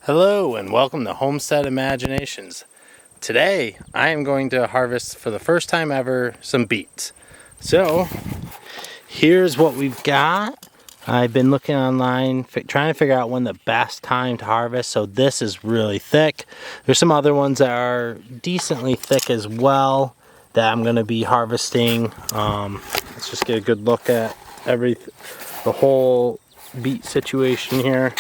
Hello and welcome to Homestead Imaginations. Today I am going to harvest for the first time ever some beets. So here's what we've got. I've been looking online trying to figure out when the best time to harvest. So this is really thick. There's some other ones that are decently thick as well that I'm going to be harvesting. Let's just get a good look at the whole beet situation here.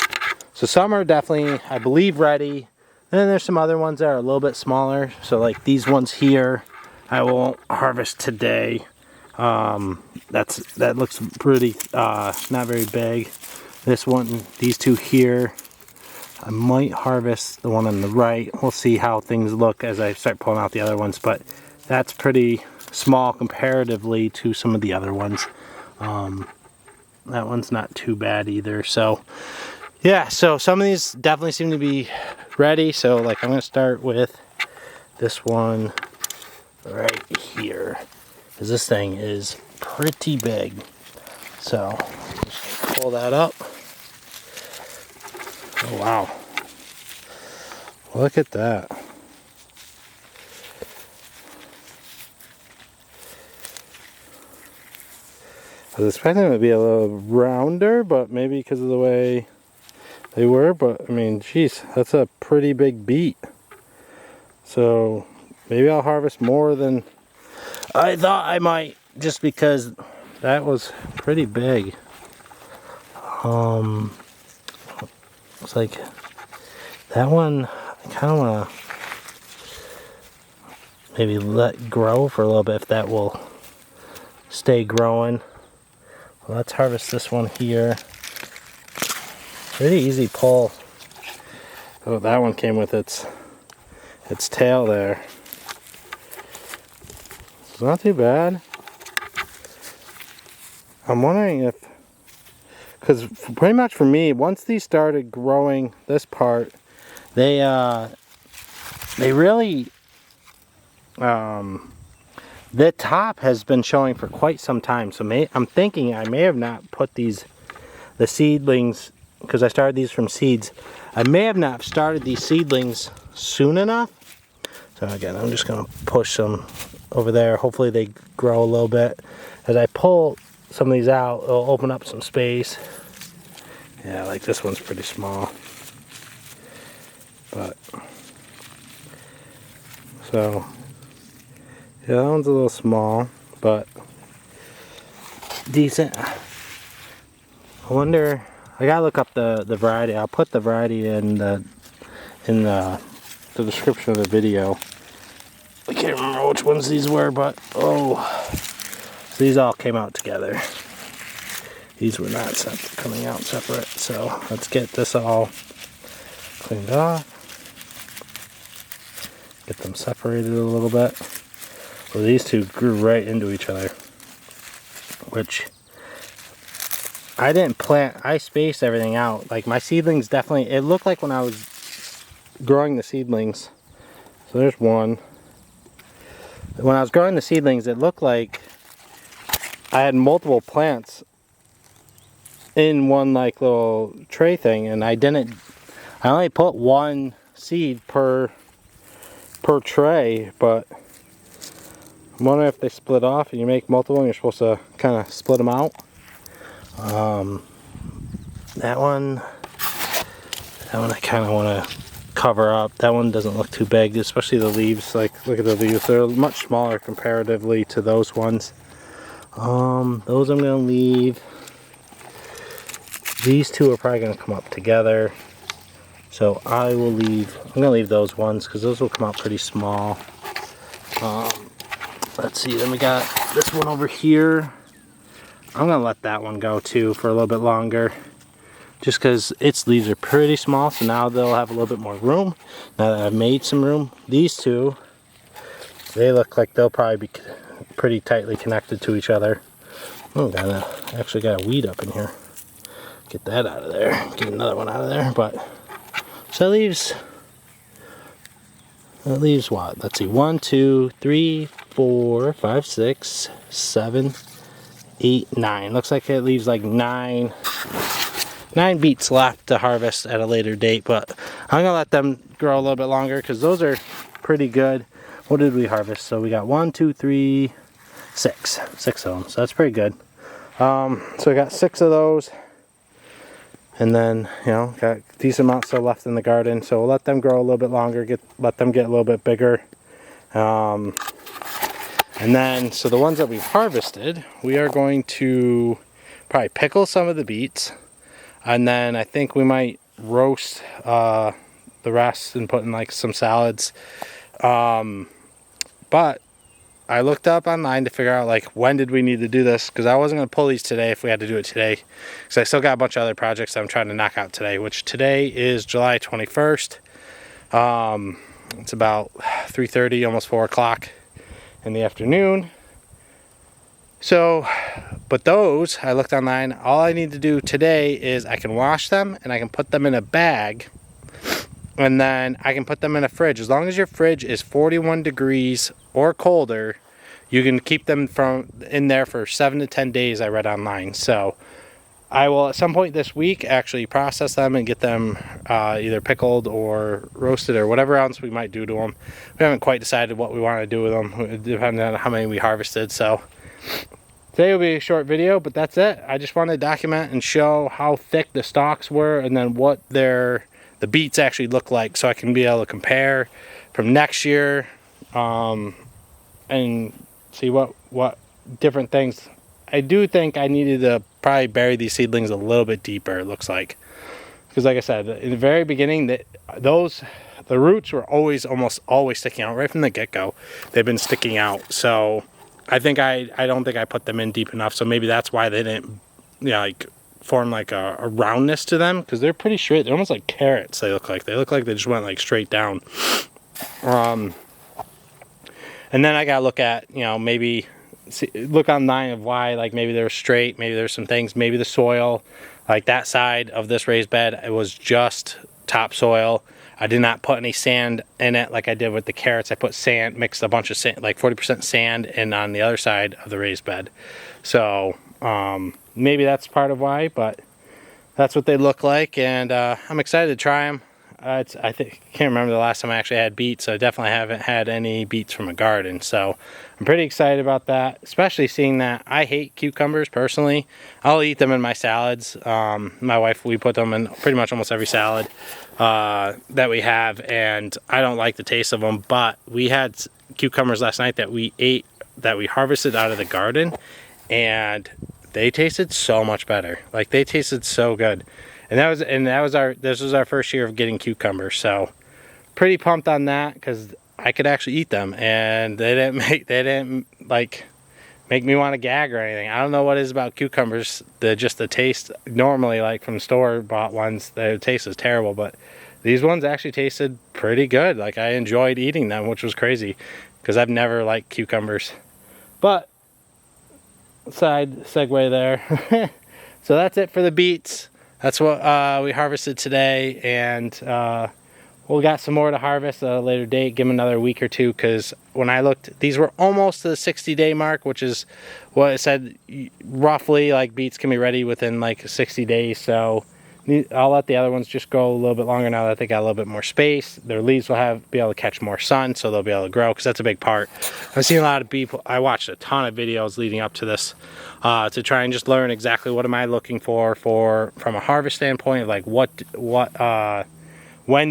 So some are definitely, I believe, ready. And then there's some other ones that are a little bit smaller. So like these ones here, I won't harvest today. That looks pretty, not very big. This one, these two here, I might harvest the one on the right. We'll see how things look as I start pulling out the other ones. But that's pretty small comparatively to some of the other ones. That one's not too bad either. So yeah, so some of these definitely seem to be ready. So like I'm going to start with this one right here, because this thing is pretty big. So I'm just going to pull that up. Oh wow, look at that. I was expecting it to be a little rounder, but maybe because of the way they were, but I mean, geez, that's a pretty big beet. So maybe I'll harvest more than I thought I might, just because that was pretty big. It's like that one I kind of want to maybe let grow for a little bit if that will stay growing. Well, let's harvest this one here. Pretty easy pull. Oh, that one came with its tail there. It's not too bad. I'm wondering if, because pretty much for me, once these started growing this part, they really, the top has been showing for quite some time. So I'm thinking I may have not put the seedlings, because I started these from seeds. I may have not started these seedlings soon enough. So again, I'm just going to push them over there. Hopefully they grow a little bit. As I pull some of these out, it'll open up some space. Yeah, like this one's pretty small. But, so, yeah, that one's a little small, but decent. I wonder, I gotta look up the variety. I'll put the variety in the description of the video. I can't remember which ones these were, but so these all came out together. These were not coming out separate. So let's get this all cleaned off. Get them separated a little bit. Well, these two grew right into each other, which I didn't plant. I spaced everything out. Like my seedlings definitely, it looked like when I was growing the seedlings. So there's one. When I was growing the seedlings, it looked like I had multiple plants in one like little tray thing, and I only put one seed per tray, but I'm wondering if they split off and you make multiple and you're supposed to kind of split them out. That one I kind of want to cover up. That one doesn't look too big, especially the leaves. Like, look at the leaves, they're much smaller comparatively to those ones. Those I'm gonna leave. These two are probably gonna come up together, so I'm gonna leave those ones because those will come out pretty small. Let's see, then we got this one over here. I'm gonna let that one go too for a little bit longer, just because its leaves are pretty small, so now they'll have a little bit more room. Now that I've made some room, these two, they look like they'll probably be pretty tightly connected to each other. Oh, actually got a weed up in here. Get that out of there. Get another one out of there. But so that leaves what? Let's see. 1, 2, 3, 4, 5, 6, 7, 8, 9. Looks like it leaves like 9 9 beets left to harvest at a later date, but I'm gonna let them grow a little bit longer because those are pretty good. What did we harvest? So we got 1, 2, 3, 6 of them, so that's pretty good. So we got 6 of those, and then, you know, got a decent amount still left in the garden, so we'll let them grow a little bit longer, let them get a little bit bigger. And then, so the ones that we've harvested, we are going to probably pickle some of the beets, and then I think we might roast the rest and put in like some salads. But I looked up online to figure out like when did we need to do this, because I wasn't going to pull these today if we had to do it today, because I still got a bunch of other projects that I'm trying to knock out today, which today is July 21st. It's about 3:30, almost 4 o'clock in the afternoon. So, but those, I looked online, all I need to do today is I can wash them and I can put them in a bag, and then I can put them in a fridge. As long as your fridge is 41 degrees or colder, you can keep them in there for 7 to 10 days, I read online. So I will at some point this week actually process them and get them either pickled or roasted or whatever else we might do to them. We haven't quite decided what we want to do with them, depending on how many we harvested. So today will be a short video, but that's it. I just wanted to document and show how thick the stalks were, and then what the beets actually look like, so I can be able to compare from next year and see what different things. I do think I needed to probably bury these seedlings a little bit deeper, it looks like, because like I said in the very beginning, the roots were almost always sticking out right from the get-go. They've been sticking out, so I don't think I put them in deep enough, so maybe that's why they didn't, you know, like form like a roundness to them, because they're pretty straight. They're almost like carrots. They look like they just went like straight down. And then I gotta look at, you know, maybe look online of why, like maybe they're straight, maybe there's some things, maybe the soil, like that side of this raised bed, it was just topsoil. I did not put any sand in it like I did with the carrots. I put sand, mixed a bunch of sand, like 40% sand, in on the other side of the raised bed. So maybe that's part of why, but that's what they look like, and I'm excited to try them. I can't remember the last time I actually had beets, so I definitely haven't had any beets from a garden, so I'm pretty excited about that, especially seeing that I hate cucumbers personally. I'll eat them in my salads. My wife, we put them in pretty much almost every salad that we have, and I don't like the taste of them, but we had cucumbers last night that we ate, that we harvested out of the garden, and they tasted so much better. Like, they tasted so good. And this was our first year of getting cucumbers, so pretty pumped on that, because I could actually eat them, and they didn't like make me want to gag or anything. I don't know what it is about cucumbers, just the taste. Normally, like from store bought ones, the taste is terrible, but these ones actually tasted pretty good. Like, I enjoyed eating them, which was crazy, because I've never liked cucumbers. But side segue there. So that's it for the beets. That's what we harvested today, and we'll got some more to harvest at a later date. Give them another week or two, because when I looked, these were almost to the 60-day mark, which is what it said roughly. Like, beets can be ready within like 60 days. So I'll let the other ones just go a little bit longer now that they got a little bit more space. Their leaves will be able to catch more sun, so they'll be able to grow, because that's a big part. I've seen a lot of people. I watched a ton of videos leading up to this to try and just learn exactly what am I looking for from a harvest standpoint, like when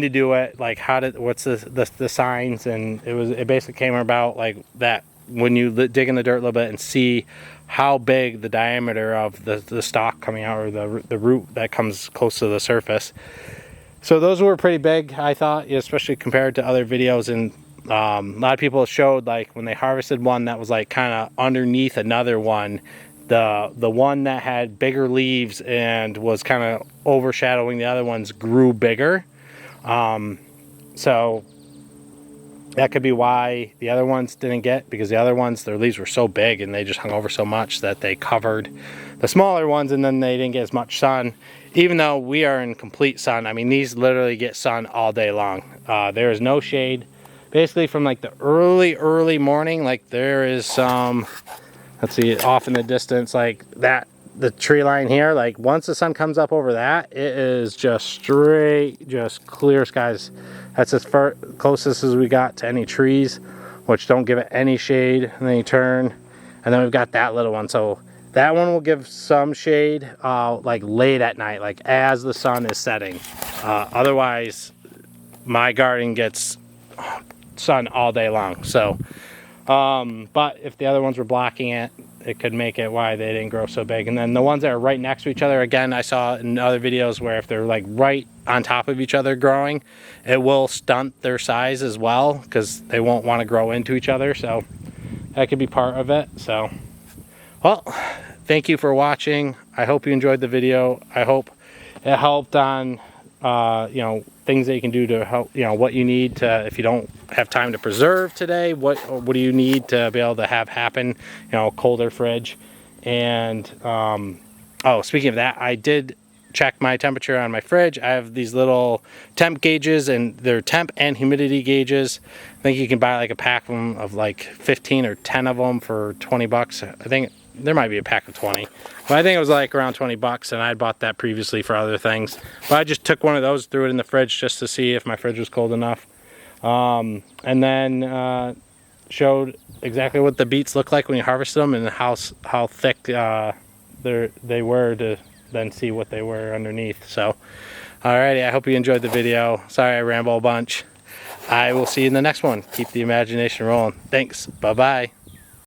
to do it, like what's the signs, and it basically came about like that when you dig in the dirt a little bit and see how big the diameter of the stalk coming out, or the root that comes close to the surface. So those were pretty big, I thought, especially compared to other videos. And a lot of people showed, like, when they harvested one that was like kind of underneath another one, the one that had bigger leaves and was kind of overshadowing the other ones grew bigger. So that could be why the other ones didn't get, because the other ones, their leaves were so big and they just hung over so much that they covered the smaller ones, and then they didn't get as much sun, even though we are in complete sun. I mean, these literally get sun all day long. There is no shade. Basically from like the early morning, like there is some, let's see, off in the distance, like that the tree line here, like once the sun comes up over that, it is just straight, just clear skies. That's as far closest as we got to any trees, which don't give it any shade. And then you turn, and then we've got that little one. So that one will give some shade like late at night, like as the sun is setting. Otherwise, my garden gets sun all day long. So, but if the other ones were blocking it, it could make it why they didn't grow so big. And then the ones that are right next to each other, again, I saw in other videos where if they're like right on top of each other growing, it will stunt their size as well because they won't want to grow into each other. So that could be part of it. So, well, thank you for watching. I hope you enjoyed the video. I hope it helped on, you know, things that you can do to help, you know, what you need to, if you don't have time to preserve today, what do you need to be able to have happen, you know, colder fridge. And oh, speaking of that, I did check my temperature on my fridge. I have these little temp gauges, and they're temp and humidity gauges. I think you can buy like a pack of them of like 15 or 10 of them for 20 bucks. I think there might be a pack of 20, but I think it was like around 20 bucks, and I bought that previously for other things. But I just took one of those, threw it in the fridge just to see if my fridge was cold enough. And then showed exactly what the beets look like when you harvest them, and how thick they were, to then see what they were underneath. So alrighty, I hope you enjoyed the video. Sorry I ramble a bunch. I will see you in the next one. Keep the imagination rolling. Thanks. Bye bye.